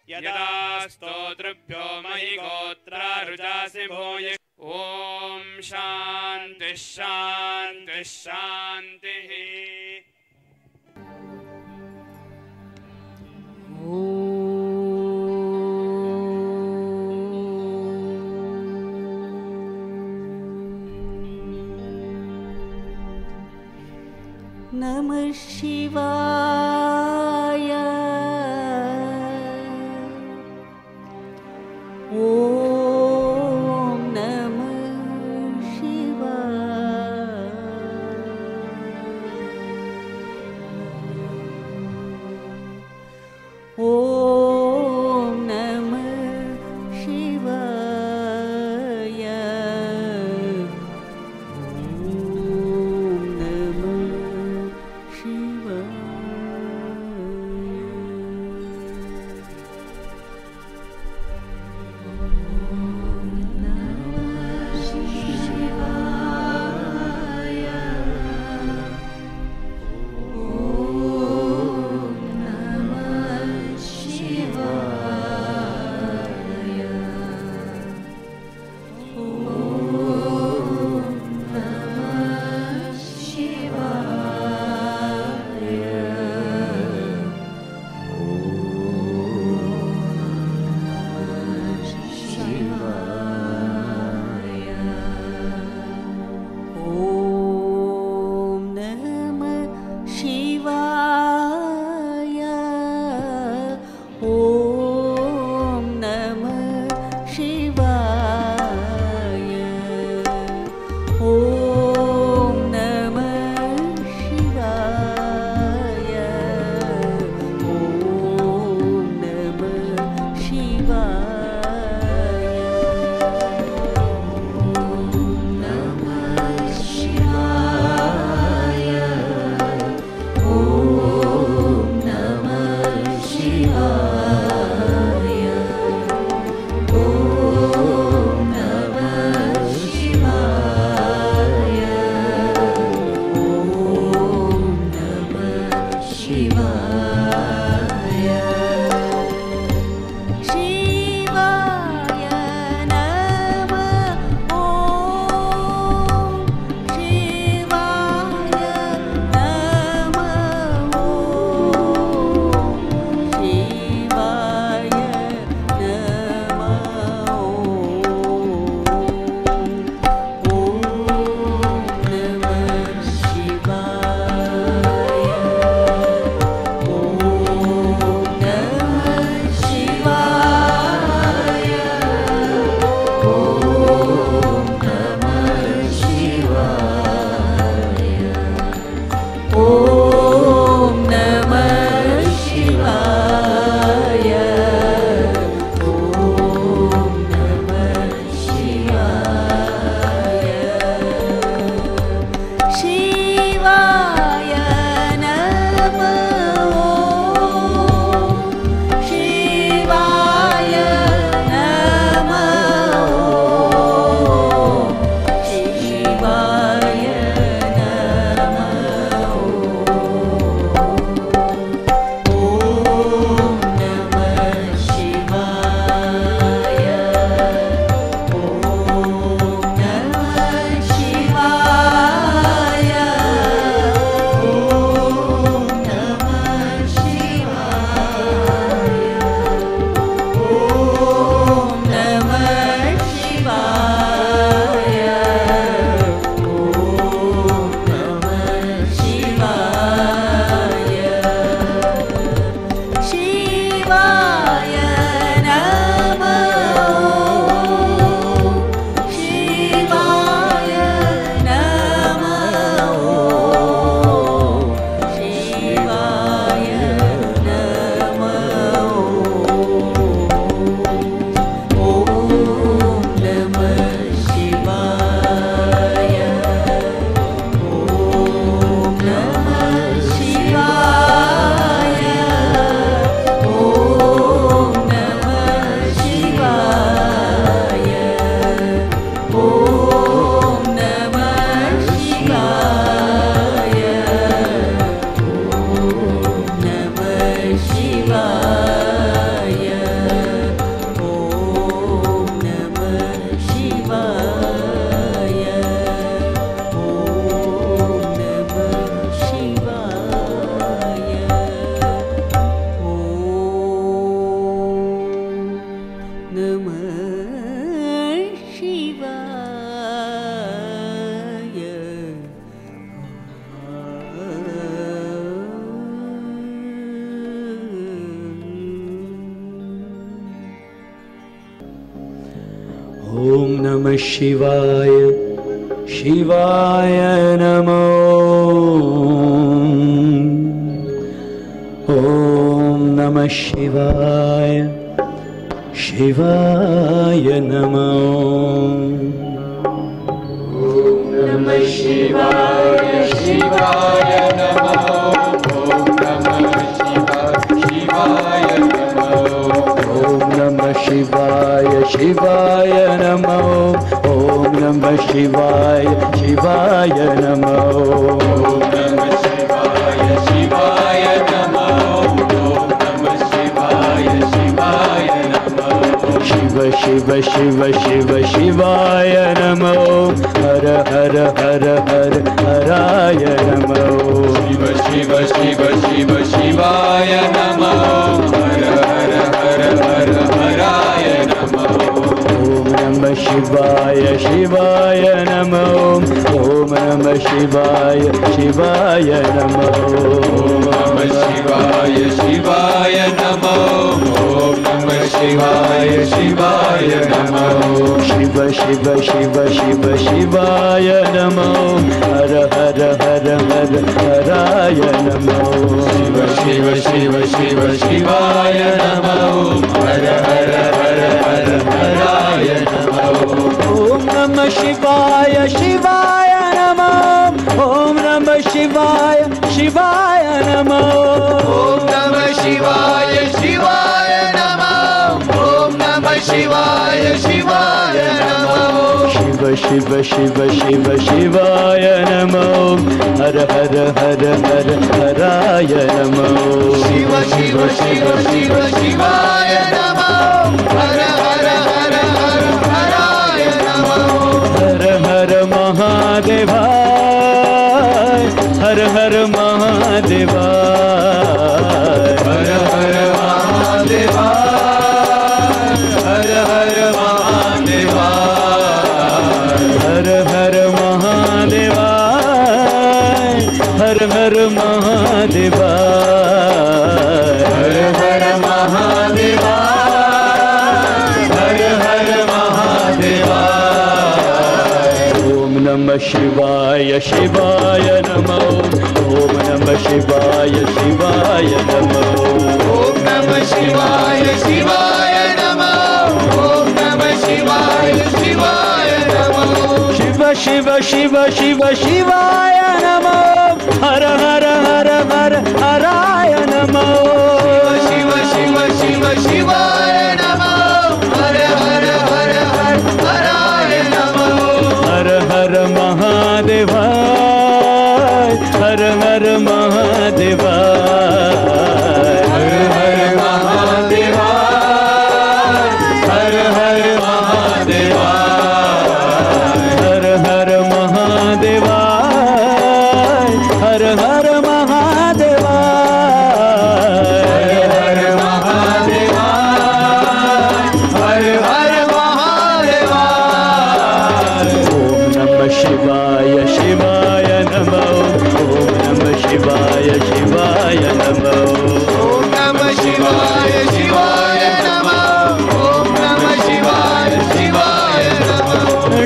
यदा स्तोतृभ्यो मयि गोत्रारुजासि भूय ॐ शान्तिः शान्तिः शान्तिः नमः शिवाय ॐ नमः शिवाय ॐ नमः शिवाय ओम नमः शिवाय शिवाय नमो ओम नमः शिवाय शिवाय नमो ओम नमः शिवाय शिवाय नमो ओम नमः शिवाय नमो ओम नमः शिवाय शिवाय नमो ओम नमः शिवाय शिवाय नमो ओम नमः शिवाय शिवाय नमो ओम नमः शिवाय शिवाय नमो शिव शिव शिव शिव शिवाय नमो हर हर हर हर हराय नमो शिव शिव शिव शिव शिवाय नमो हर हर हर हर हराय नमो ओम नमः शिवाय शिवाय नमो ओम नमः शिवाय शिवाय नमो ओम नमः शिवाय शिवाय नमो ओम नमः शिवाय शिवाय नमो शिव शिव शिव शिव शिवाय नमो हर हर हर हर हराय नमो शिव शिव शिव शिव शिवाय नमो हर हर हर हर हराय नमो ओम नमः शिवाय शिवाय नमो ओम नमः शिवाय शिवाय नमो ओम नमः शिवाय शिवाय नमो ओम नमः शिवाय शिवाय नमो शिव शिव शिव शिव शिवाय नमो हर हर हर हर हराय नमो शिव शिव शिव शिव शिवाय नमो हर हर हर हर हराय नमो हर हर महादेवाय हर हर महादेवाय हर हर महादेवाय हर हर महादेवाय हर हर महादेवाय हर हर महादेवाय हर हर महादेवाय हर हर महादेवाय ओम नमः शिवाय शिवाय नमो ओम नमः शिवाय शिवाय नमो ओम नमः शिवाय शिवाय नमो ओम नमः शिवाय शिवाय नमो शिव शिव शिव शिव शिवाय नमो हर हर हर हर हराय नमो शिव शिव शिव शिवाय नमो हर हर हर हर हराय नमो हर हर महादेवाय हर हर महादेवाय हर हर महादेवाय हर हर महादेवाय हर हर महादेवाय हर हर महादेवाय हर हर महादेवाय हर हर महादेवाय ओम नमः शिवाय शिवाय नमो ओम नमः शिवाय शिवाय नमो ओम नमः शिवाय शिवाय नमो ओम नमः शिवाय शिवाय नमो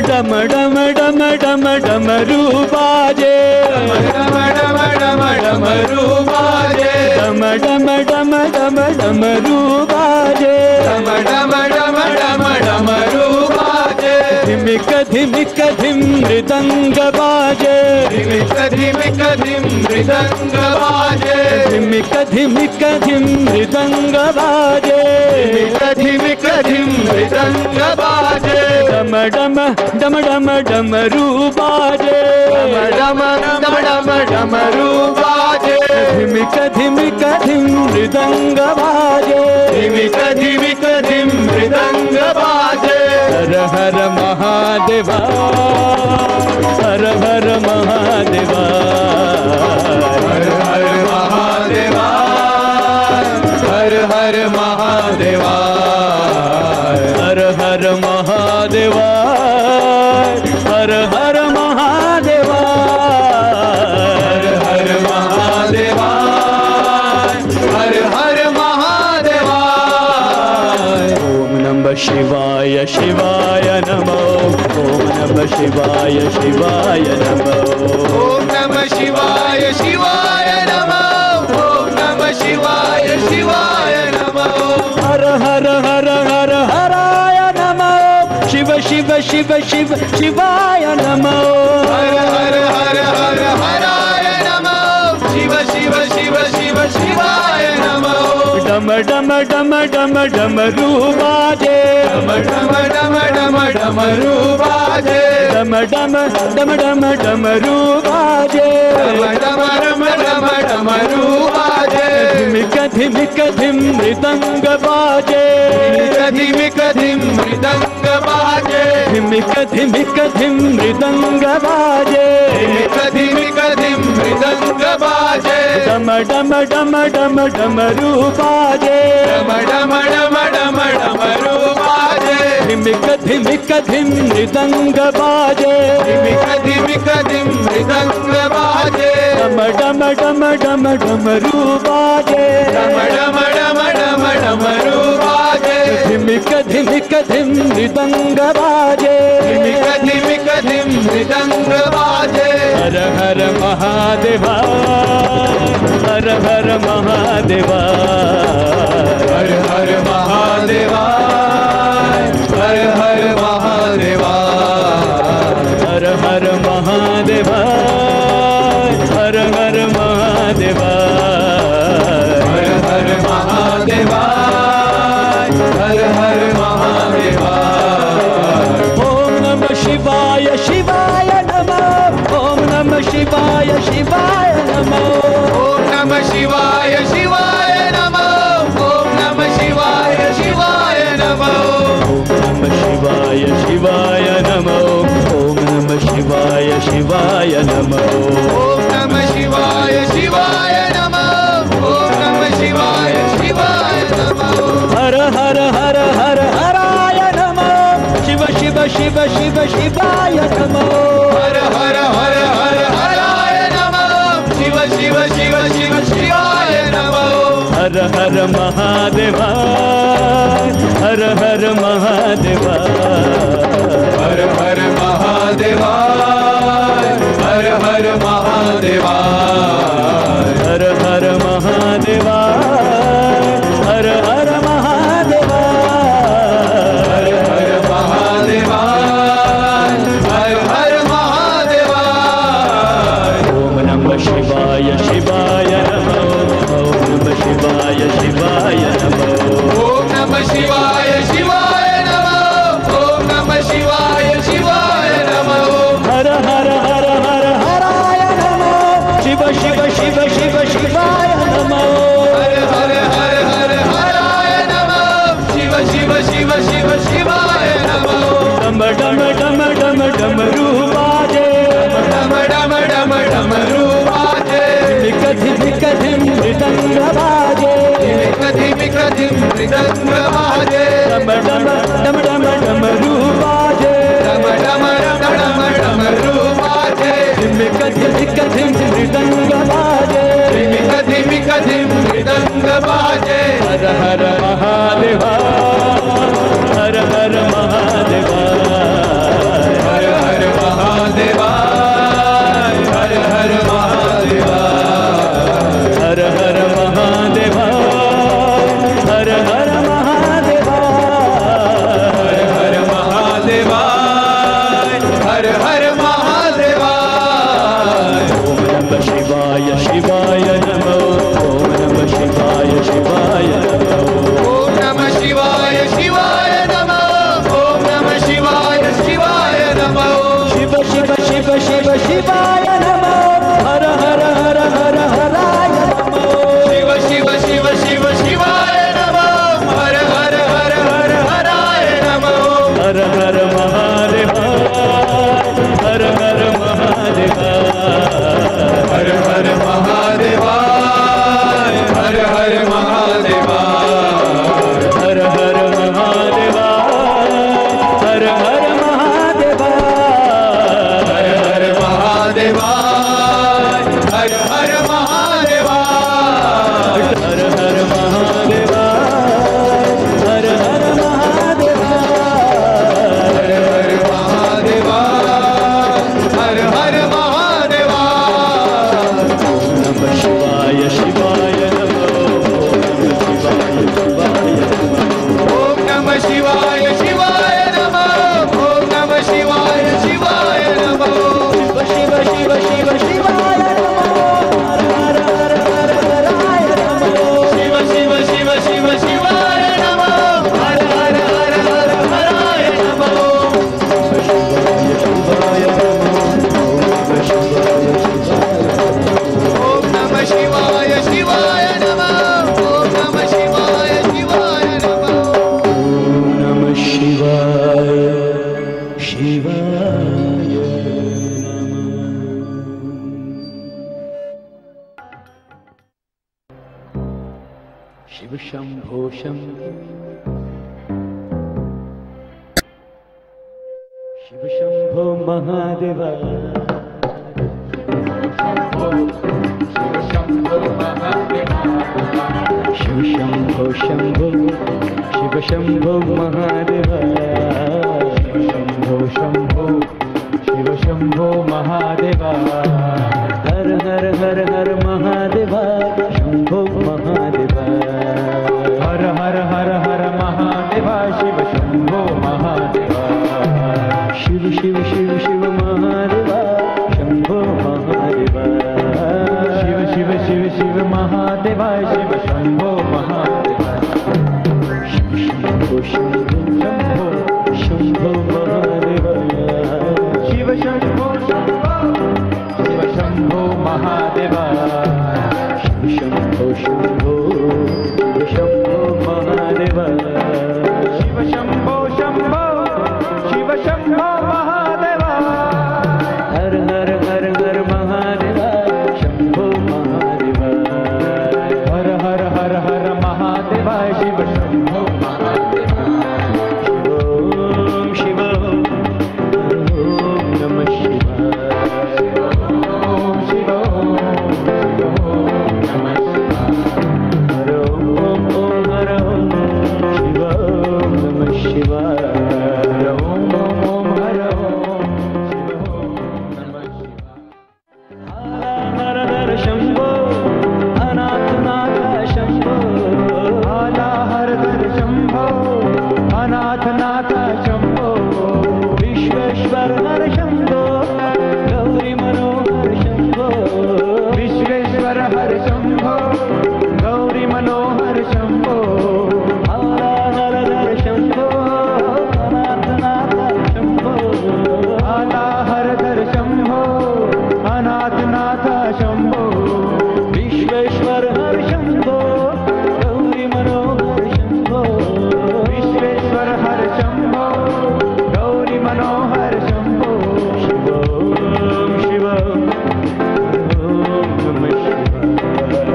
डम डम डम डम डम रूपाजे डम डम डम डम रूपाजे डम डम डम डम डम रूपाजे डम डम डम डम डम रूपाजे धिमिक धिमिक धिम मृदंग बाजे धिमिक धिमिक धिम मृदंग बाजे धिमिक धिमिक धिम मृदंग बाजे धिमिक धिमिक धिम मृदंग बाजे डम डम डम डम डम रूबाजे डम डम डम डम रूबाजे धिमिक धिमिक धिम मृदंग बाजे धिमिक धिमिक धिम मृदंग बाजे हर हर महादेवा हर हर महादेवा हर हर महादेवा हर हर महादेवा हर हर महादेवा हर हर महादेवा हर हर महादेवा हर हर महादेवा ओम नमः शिवाय शिवाय नमः शिवाय शिवाय नमः ओम नमः शिवाय शिवाय नमः ओम नमः शिवाय शिवाय नमः हर हर हर हर हराय नमः शिव शिव शिव शिव शिवाय नमः हर हर हर हर हराय नमः शिव शिव शिव शिव शिवाय नमः डम डम डम डम डमरू बाजे डम डम डम डम डमरू बाजे डम डम डम डम डमरू बाजे डम डम डम डम डमरू बाजे धिमिक धिमिक धिम मृदंग बाजे धिमिक धिम मृदंग बाजे धिमिक धिमिक धिम मृदंग बाजे धिमिक धिमिक धिम मृदंग बाजे डम डम डम डम डमरू बाजे डम डम डम डम डमरू बाजे धिमिक धिमिक धिम मृदंग बाजे धिमिक धिमिक धिम मृदंग बाजे डम डम डम डम डमरू बाजे डम डम डम डम डमरू बाजे धिमिक धिमिक धिम मृदंग बाजे धिमिक धिमिक धिम मृदंग बाजे हर हर महादेवा हर हर महादेवा हर हर महादेवा हर हर महादेवा हर हर महादेवा हर हर महादेवा हर हर महादेवा हर हर महादेवा ओम नमः शिवाय शिवाय नमः ओम नमः शिवाय शिवाय नमः ओम नमः शिवाय शिवाय नमः ओम नमः शिवाय शिवाय नमः ओम नमः शिवाय शिवाय नमः ओम नमः शिवाय शिवाय नमः ओम नमः शिवाय शिवाय नमः ओम नमः शिवाय शिवाय नमः हर हर हर हर हराय नमः शिव शिव शिव शिव शिवाय नमः हर हर हर हर हराय नमः शिव शिव शिव शिव शिवाय नमः हर हर महादेवा हर हर महादेवा हर हर महादेवा हर हर महादेवा हर हर महादेवा हर हर महादेवा हर हर महादेवा हर हर महादेवा ओम नमः शिवाय शिवाय नमः ओम नमः शिवाय शिवाय नमः ओम नमः शिवाय शिवाय नमः ओम नमः शिवाय शिवाय नमः हर हर हर हर हराय नमः शिव शिव शिव शिव शिवाय नमः हर हर हर हर हराय नमः शिव शिव शिव शिव शिवाय नमः डम डम डम डम डमरू बाजे डम डम डम डमरू बाजे धिमिक धिमिक धिम मृदंग बाजे धिमिक धिमिक धिम मृदंग बाजे डम डम डम डम डमरू बाजे डम डम डम डम डमरू बाजे धिमिक धिमिक धिम मृदंग बाजे धिमिक धिमिक धिम मृदंग बाजे हर हर महादेवा हर हर महादेवा हर हर महादेवा हर हर महादेवा हर हर महादेवा हर हर महादेवा हर हर महादेवा हर हर महादेवा ओम नमः शिवाय शिवाय नमः ओम नमः शिवाय शिवाय नमः ओम शिवाय शिवाय नमः ओम नमः शिवाय शिवाय नमः ओम नमः शिवाय शिवाय शिव शंभो शंभो शिव शंभो महादेव शिव शंभो शंभो शिव शंभो महादेव शिव शंभो शंभो शिव शंभो महादेव हर हर हर हर महादेव शंभो महादेव हर हर हर हर महादेव शिव शंभो महादेव शिव शिव शिव शिव महादेव शंभो महादेव शिव शिव शिव शिव महादेव शिव शंभो महादेव शिव शंभो शंभो शंभो शंभो महादेव शिव शंभो शंभो शिव शंभो महादेव शिव शंभो शंभो शिव शंभो महादेव शिव शंभो शंभो शिव शंभो महादेव हर हर हर हर महादेव शंभो महादेव हर हर हर हर महादेव शिव शंभो महादेव ओम शिव ओम नमः शिवाय ओम शिव नमः शिवाय हर ओम हर ओम शिव नमः शिवाय ओम ओम हर ओम शिव नमः शिवाय हर हर शंभो अनाथ नाथ शंभो आला हर हर शंभो अनाथ नाथ शंभो विश्वेश्वर हर शंभो गौरी मनोहर शंभो विश्वेश्वर हर शंभो गौरी मनोहर शंभो आला हर हर शंभो अनाथ नाथ शंभो आला हर हर शंभो अनाथ नाथ शंभो विश्वेश्वर हर शंभो गौरी मनोहर शंभो विश्वेश्वर हर शंभो गौरी मनोहर शंभो शिव शिव ओम नमः शिवाय हर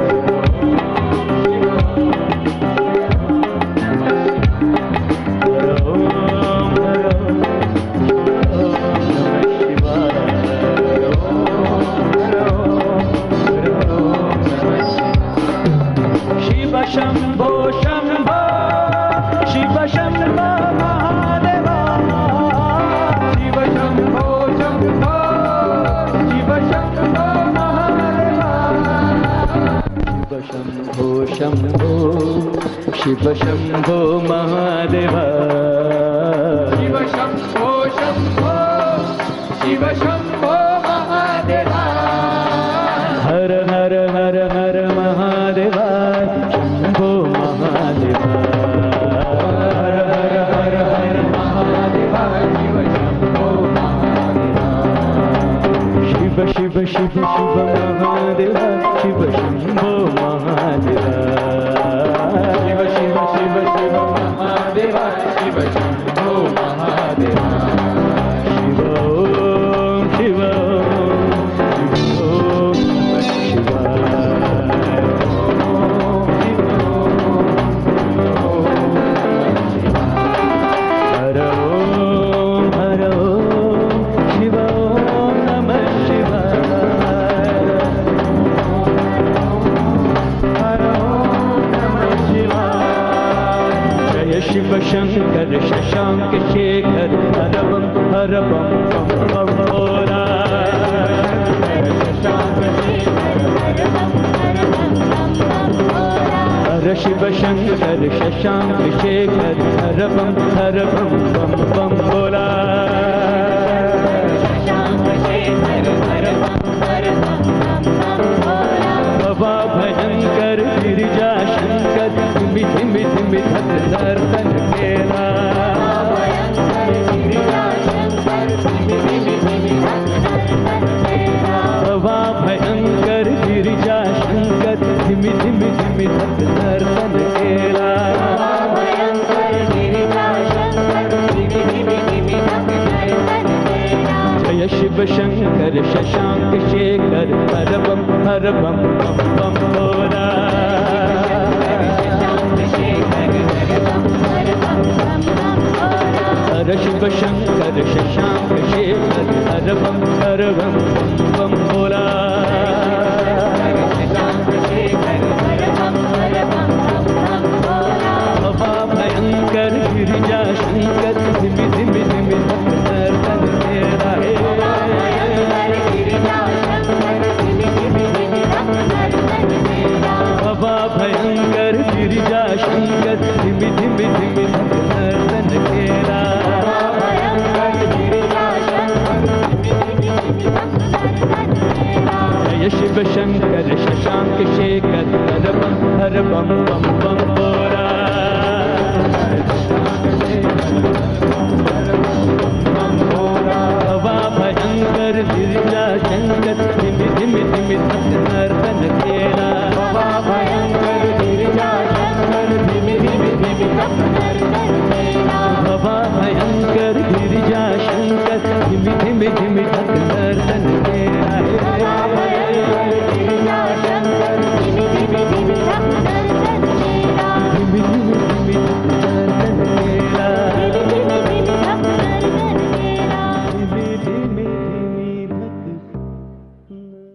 ओम हर ओम नमः शिवाय शिव शंभो शंभो शिव शंभो महादेव शिव शंभो शंभो शिव शंभो महादेव शिव शंभो शंभो शिव शंभो महादेव शिव शंभो शंभो शिव शंभो महादेव हर हर हर हर महादेव शंभो महादेव हर हर हर हर महादेव शिव शंभो महादेव शिव शिव शिव शिव महादेव शिव शंभो महादेव शिव शिव शिव शिव महादेव शिव शंभो महादेव शिव ओम शिव ओम शिवाय हर ओम शिव ओम नमः शिवाय हर ओम नमः शिवाय जय शिव शंकर शशांक शेखर हर बम बम बम भोला हर शिव शंकर शशांक शेखर हर बम बम बम भोला बाबा भयंकर गिरिजा शंकर धिमि धिमि धिमि धक दर्शन केला बाबा भयंकर गिरिजा शंकर धिमि धिमि धिमि धक धड़कन केला जय शिव शंकर शशांक शेखर हर बम बम बम भोला हर शिव शंकर शशांक शेखर हर बम बम भोला हवा भयंकर गिरिजा शंकर धिमि धिमि धिमि धड़कन तेरा हवा भयंकर गिरिजा शंकर धिमि धिमि धिमि धड़कन तेरा जय शिव शंकर शशांक शेखर हर बम बम बम